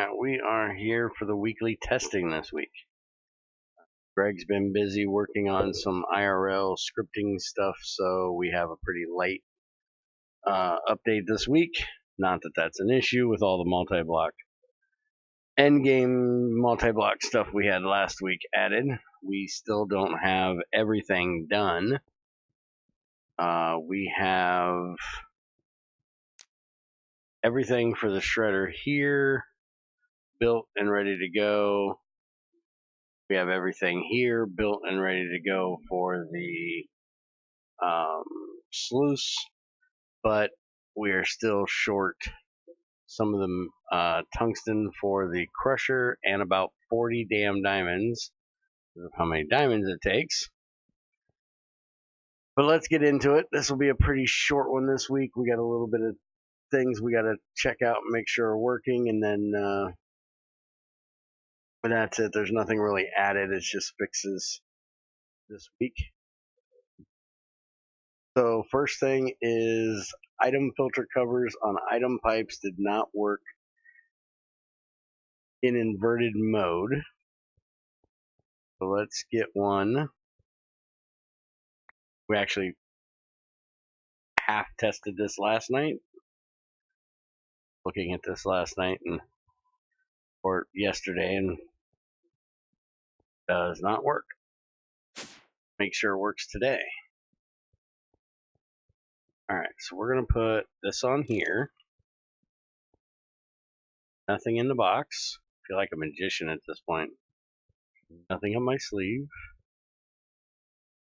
Alright, we are here for the weekly testing this week. Greg's been busy working on some IRL scripting stuff, so we have a pretty light update this week. Not that that's an issue with all the multi-block endgame multi-block stuff we had last week added. We still don't have everything done. We have everything for the shredder here built and ready to go. We have everything here built and ready to go for the sluice, but we are still short some of the tungsten for the crusher and about 40 damn diamonds. How many diamonds it takes. But let's get into it. This will be a pretty short one this week. We got a little bit of things we got to check out and make sure are working, and then but that's it. There's nothing really added. It's just fixes this week. So first thing is item filter covers on item pipes did not work in inverted mode. So let's get one. We actually half tested this last night. Looking at this last night or yesterday, and does not work. Make sure it works today. Alright, so we're going to put this on here. Nothing in the box. I feel like a magician at this point. Nothing on my sleeve.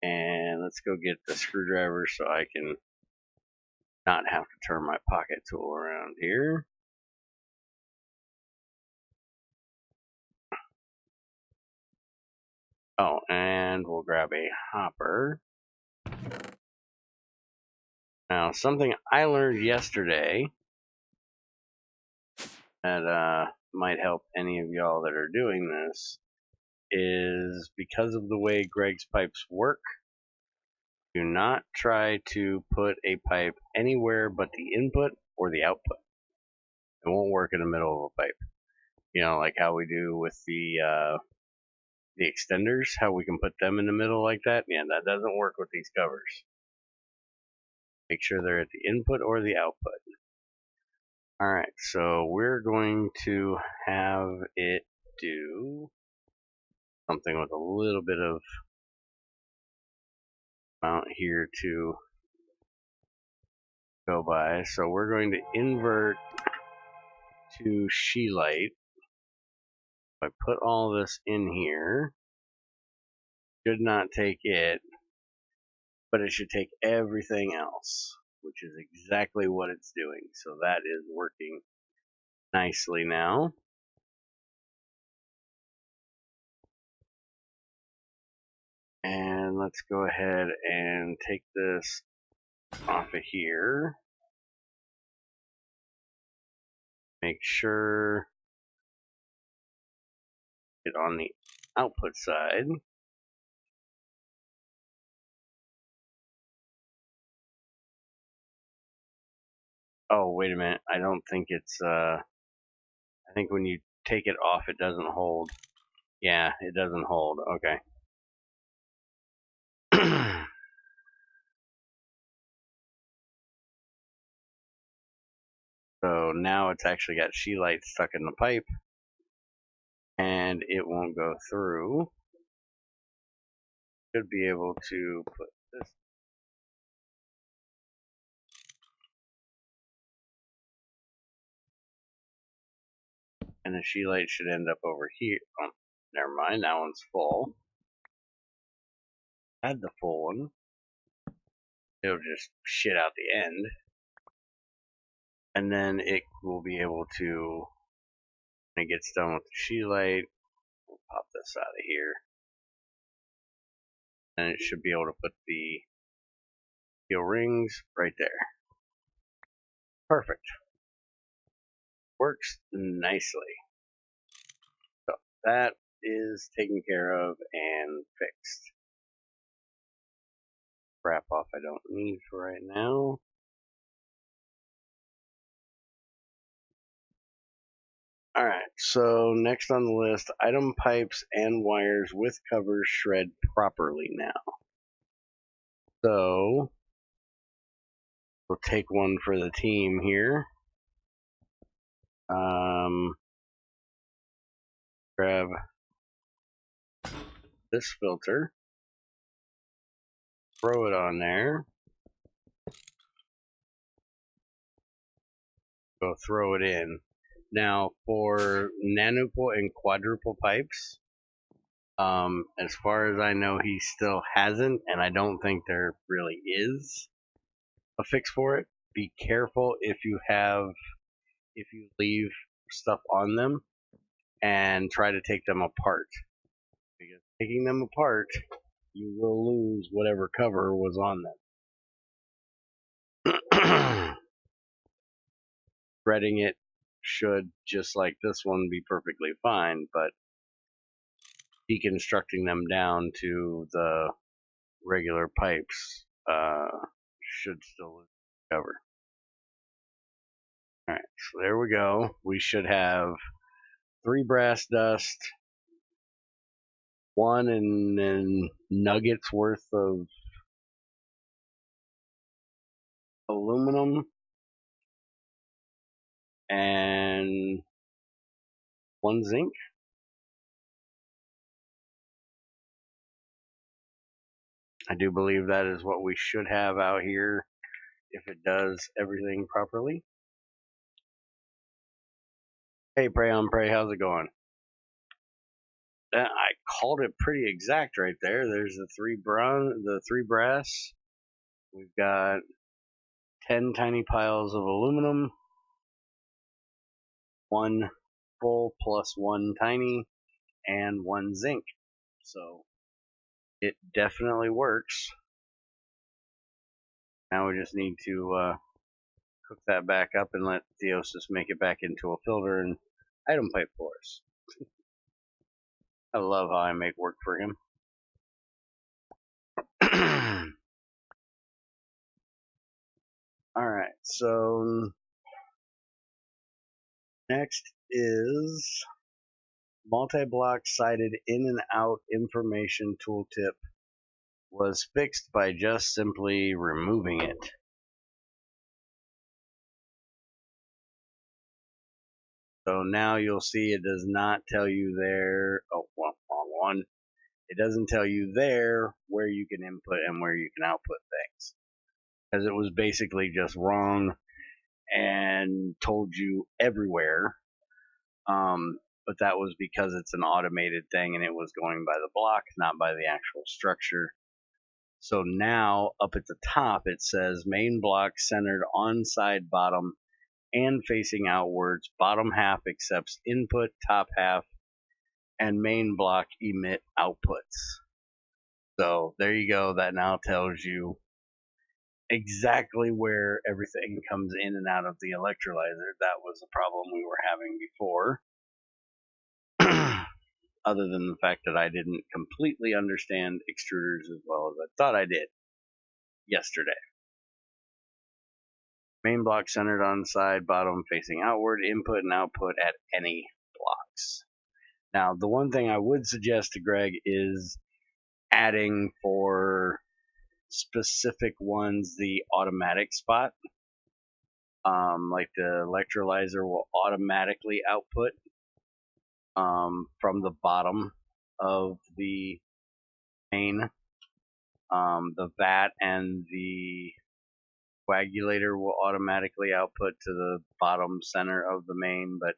And let's go get the screwdriver so I can not have to turn my pocket tool around here. Oh, and we'll grab a hopper. Now, something I learned yesterday that might help any of y'all that are doing this is because of the way Greg's pipes work, do not try to put a pipe anywhere but the input or the output. It won't work in the middle of a pipe. You know, like how we do with the extenders, how we can put them in the middle like that. Yeah, that doesn't work with these covers. Make sure they're at the input or the output. Alright, so we're going to have it do something with a little bit of amount here to go by. So we're going to invert to She-Light. If I put all this in here, should not take it, but it should take everything else, which is exactly what it's doing. So that is working nicely now. And let's go ahead and take this off of here. Make sure it on the output side. Oh, wait a minute. I don't think it's, I think when you take it off, it doesn't hold. Yeah, it doesn't hold. Okay. So now it's actually got She-Light stuck in the pipe, and it won't go through. Should be able to put this. And the She-Light should end up over here. Oh, never mind, that one's full. Add the full one. It'll just shit out the end. And then it will be able to, when it gets done with the She-Light, we'll pop this out of here. And it should be able to put the steel rings right there. Perfect. Works nicely. So that is taken care of and fixed. Wrap off I don't need for right now. Alright, so next on the list, item pipes and wires with covers shred properly now. So, we'll take one for the team here. Grab this filter, throw it on there, go throw it in. Now, for nanuple and quadruple pipes, as far as I know, he still hasn't, and I don't think there really is a fix for it. Be careful if you leave stuff on them and try to take them apart, because taking them apart, you will lose whatever cover was on them. Threading it should, just like this one, be perfectly fine, but deconstructing them down to the regular pipes should still lose cover. Alright, so there we go. We should have 3 brass dust, 1 and then nuggets worth of aluminum, and 1 zinc. I do believe that is what we should have out here if it does everything properly. Hey, Prey on Prey, how's it going? I called it pretty exact right there. There's the 3 brass. We've got 10 tiny piles of aluminum, 1 full plus 1 tiny, and 1 zinc. So it definitely works. Now we just need to cook that back up and let Theosis make it back into a filter and item pipe for us. I love how I make work for him. Alright, so next is multi-block sided in and out information tooltip was fixed by just simply removing it. So now you'll see it does not tell you there, oh, well, wrong one. It doesn't tell you there where you can input and where you can output things, because it was basically just wrong and told you everywhere. But that was because it's an automated thing and it was going by the block, not by the actual structure. So now up at the top it says main block centered on side bottom and facing outwards. Bottom half accepts input, top half and main block emit outputs. So there you go. That now tells you exactly where everything comes in and out of the electrolyzer. That was a problem we were having before. Other than the fact that I didn't completely understand extruders as well as I thought I did yesterday. Main block centered on side, bottom facing outward, input and output at any blocks. Now, the one thing I would suggest to Greg is adding for specific ones the automatic spot. Like the electrolyzer will automatically output from the bottom of the main. The vat and the coagulator will automatically output to the bottom center of the main, but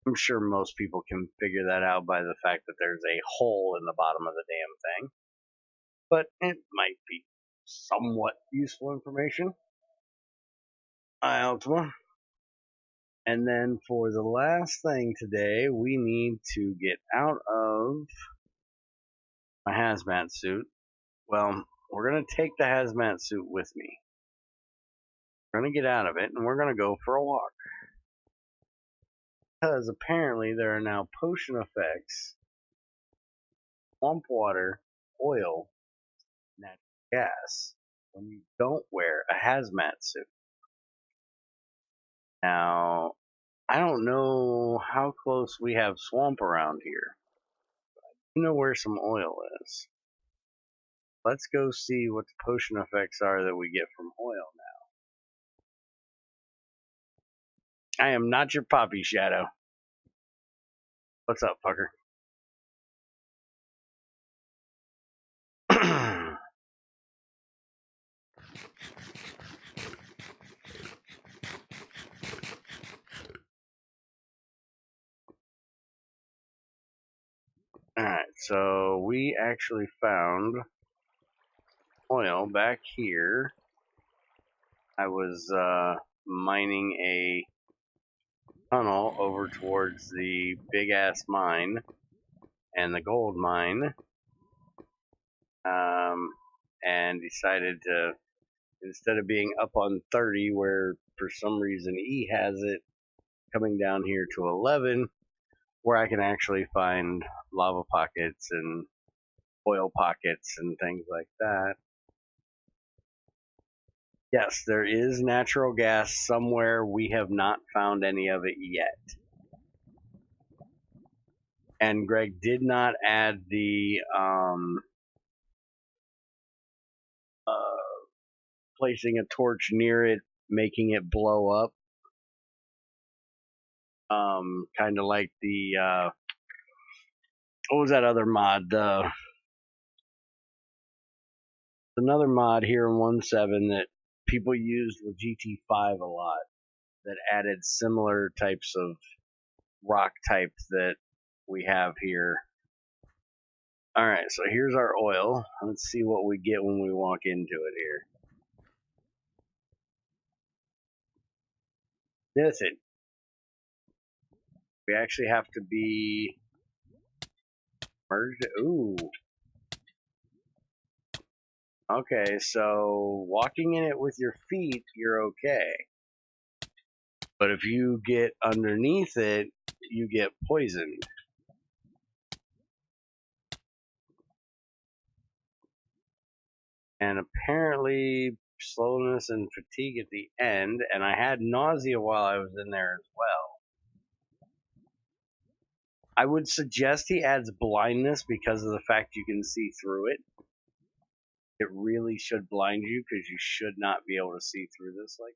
I'm sure most people can figure that out by the fact that there's a hole in the bottom of the damn thing. But it might be somewhat useful information. Ultima. And then for the last thing today, we need to get out of my hazmat suit. Well, we're going to take the hazmat suit with me. We're going to get out of it and we're going to go for a walk. Because apparently there are now potion effects, swamp water, oil, natural gas when you don't wear a hazmat suit. Now, I don't know how close we have swamp around here. You know where some oil is. Let's go see what the potion effects are that we get from oil now. I am not your poppy, Shadow. What's up, fucker? Alright, so we actually found oil back here. I was mining a tunnel over towards the big ass mine and the gold mine, and decided to, instead of being up on 30 where for some reason E has it, coming down here to 11 where I can actually find lava pockets and oil pockets and things like that. Yes, there is natural gas somewhere. We have not found any of it yet. And Greg did not add the placing a torch near it, making it blow up. Kind of like the what was that other mod? Another mod here in 1.7 that people used with GT5 a lot that added similar types of rock types that we have here. Alright, so here's our oil. Let's see what we get when we walk into it here. Listen, we actually have to be merged. Ooh. Okay, so walking in it with your feet, you're okay. But if you get underneath it, you get poisoned. And apparently slowness and fatigue at the end, and I had nausea while I was in there as well. I would suggest he adds blindness because of the fact you can see through it. It really should blind you because you should not be able to see through this like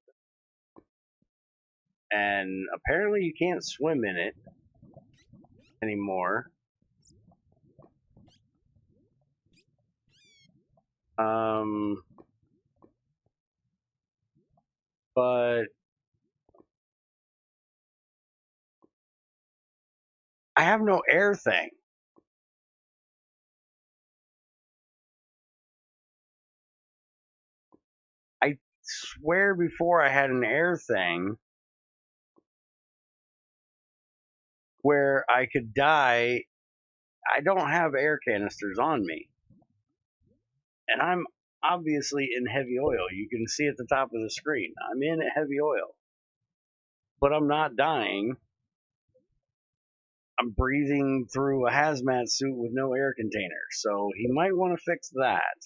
that. And apparently you can't swim in it anymore. But I have no air thing. I swear before I had an air thing where I could die. I don't have air canisters on me. And I'm obviously in heavy oil. You can see at the top of the screen. I'm in heavy oil. But I'm not dying. I'm breathing through a hazmat suit with no air container. So he might want to fix that.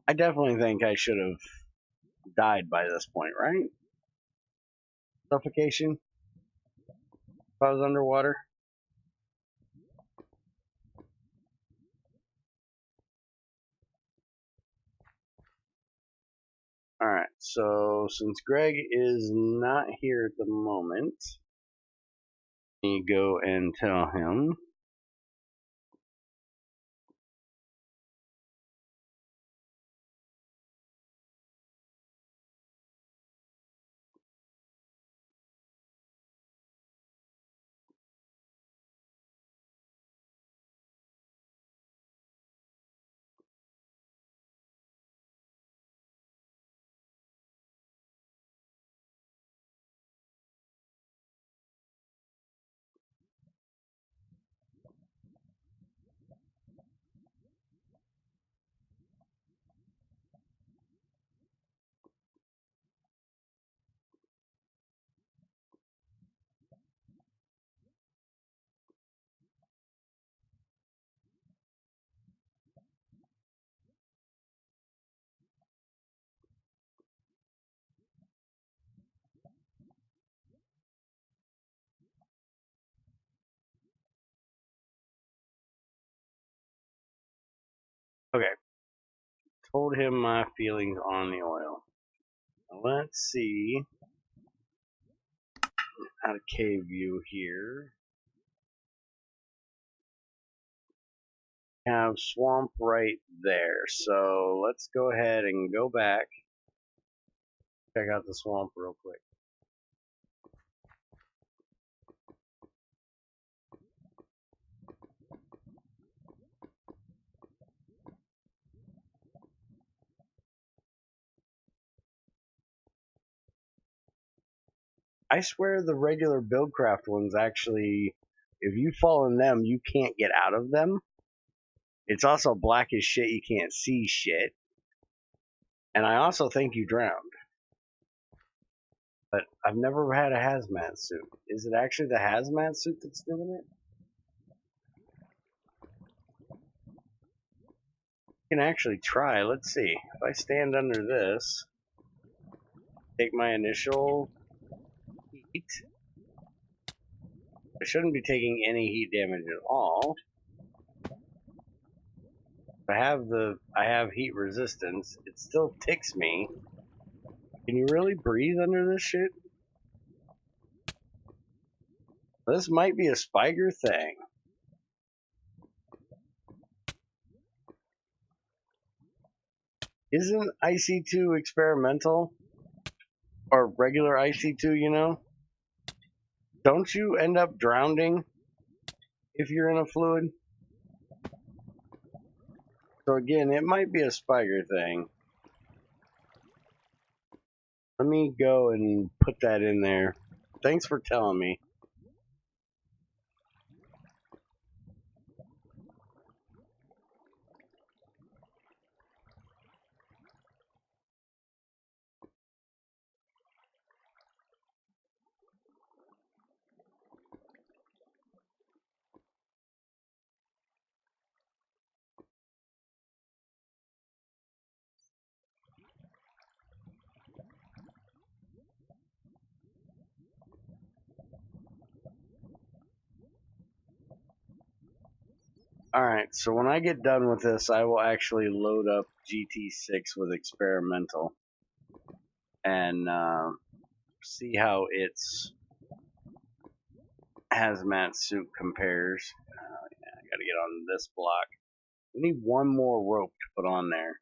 I definitely think I should have died by this point, right? Suffocation? If I was underwater? Alright, so since Greg is not here at the moment, you go and tell him. Okay, told him my feelings on the oil. Let's see how to cave view here. Have swamp right there, so let's go ahead and go back. Check out the swamp real quick. I swear the regular Buildcraft ones actually, if you fall in them, you can't get out of them. It's also black as shit, you can't see shit. And I also think you drowned. But I've never had a hazmat suit. Is it actually the hazmat suit that's doing it? You can actually try. Let's see. If I stand under this, take my initial heat. I shouldn't be taking any heat damage at all. I have heat resistance. It still ticks me. Can you really breathe under this shit? This might be a Spiger thing. Isn't IC2 experimental? Or regular IC2, you know? Don't you end up drowning if you're in a fluid? So again, it might be a Spiger thing. Let me go and put that in there. Thanks for telling me. Alright, so when I get done with this, I will actually load up GT6 with experimental and see how its hazmat suit compares. Yeah, I gotta get on this block. We need one more rope to put on there.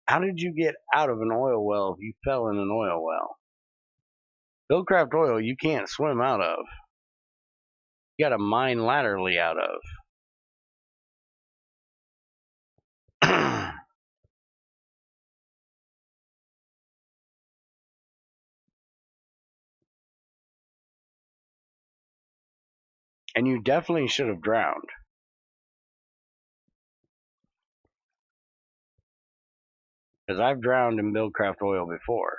How did you get out of an oil well if you fell in an oil well? Buildcraft oil you can't swim out of. You gotta mine laterally out of. And you definitely should have drowned. Because I've drowned in Buildcraft oil before.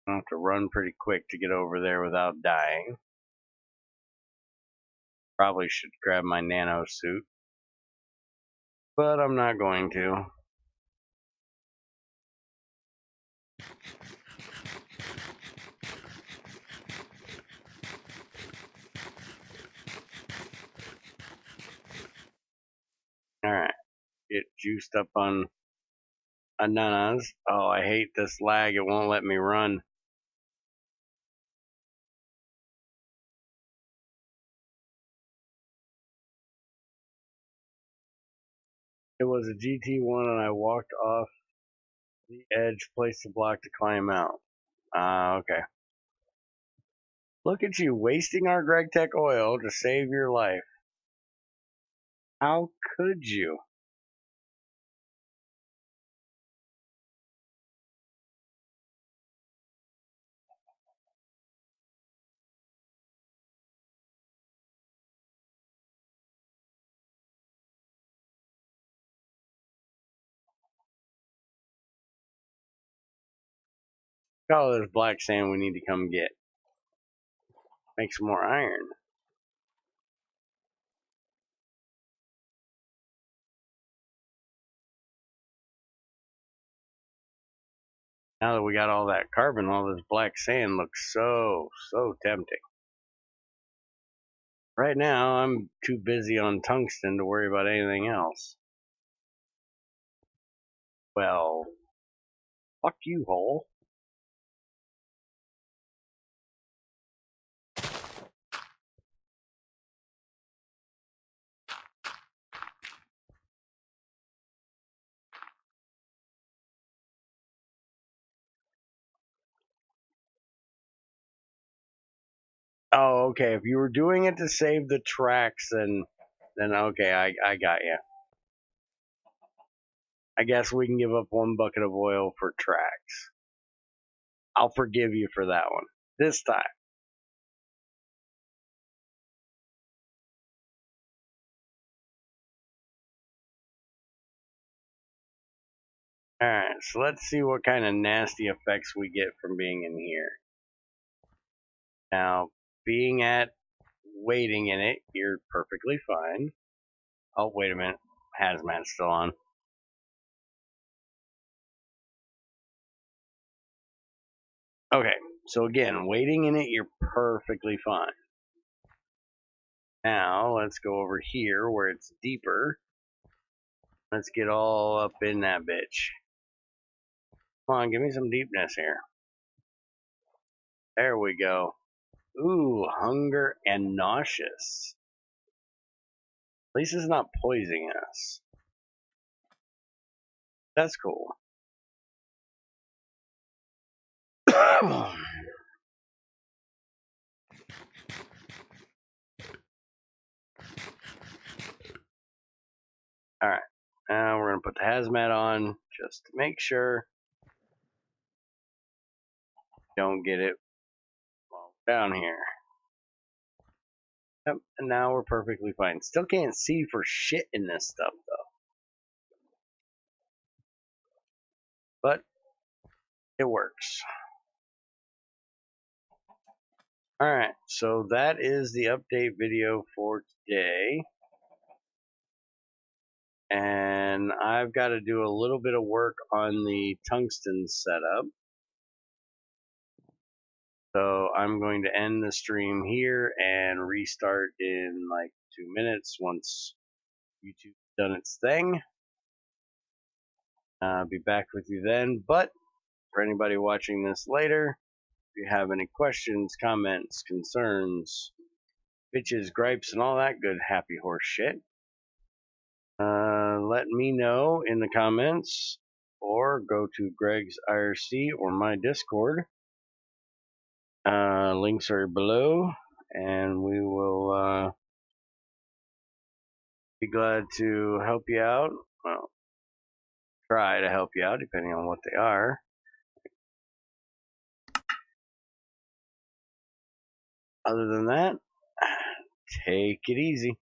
I have to run pretty quick to get over there without dying. Probably should grab my nano suit. But I'm not going to. Alright. Get juiced up on ananas. Oh, I hate this lag. It won't let me run. It was a GT1 and I walked off the edge, placed the block to climb out. Okay. Look at you wasting our GregTech oil to save your life. How could you? All this black sand we need to come get. Make some more iron. Now that we got all that carbon, all this black sand looks so tempting. Right now, I'm too busy on tungsten to worry about anything else. Well, fuck you, hole. Oh, okay. If you were doing it to save the tracks, then okay, I got you. I guess we can give up 1 bucket of oil for tracks. I'll forgive you for that one. This time. Alright, so let's see what kind of nasty effects we get from being in here. Now, waiting in it, you're perfectly fine. Oh, wait a minute. Hazmat's still on. Okay, so again, waiting in it, you're perfectly fine. Now, let's go over here where it's deeper. Let's get all up in that bitch. Come on, give me some deepness here. There we go. Ooh, hunger and nauseous. At least it's not poisoning us. That's cool. Alright, now we're going to put the hazmat on just to make sure. Don't get it down here. Yep, and now we're perfectly fine. Still can't see for shit in this stuff, though. But it works. Alright, so that is the update video for today. And I've got to do a little bit of work on the tungsten setup. So I'm going to end the stream here and restart in like 2 minutes once YouTube's done its thing. I'll be back with you then. But for anybody watching this later, if you have any questions, comments, concerns, bitches, gripes, and all that good happy horse shit, let me know in the comments or go to Greg's IRC or my Discord. Links are below, and we will be glad to help you out. Well, try to help you out, depending on what they are. Other than that, take it easy.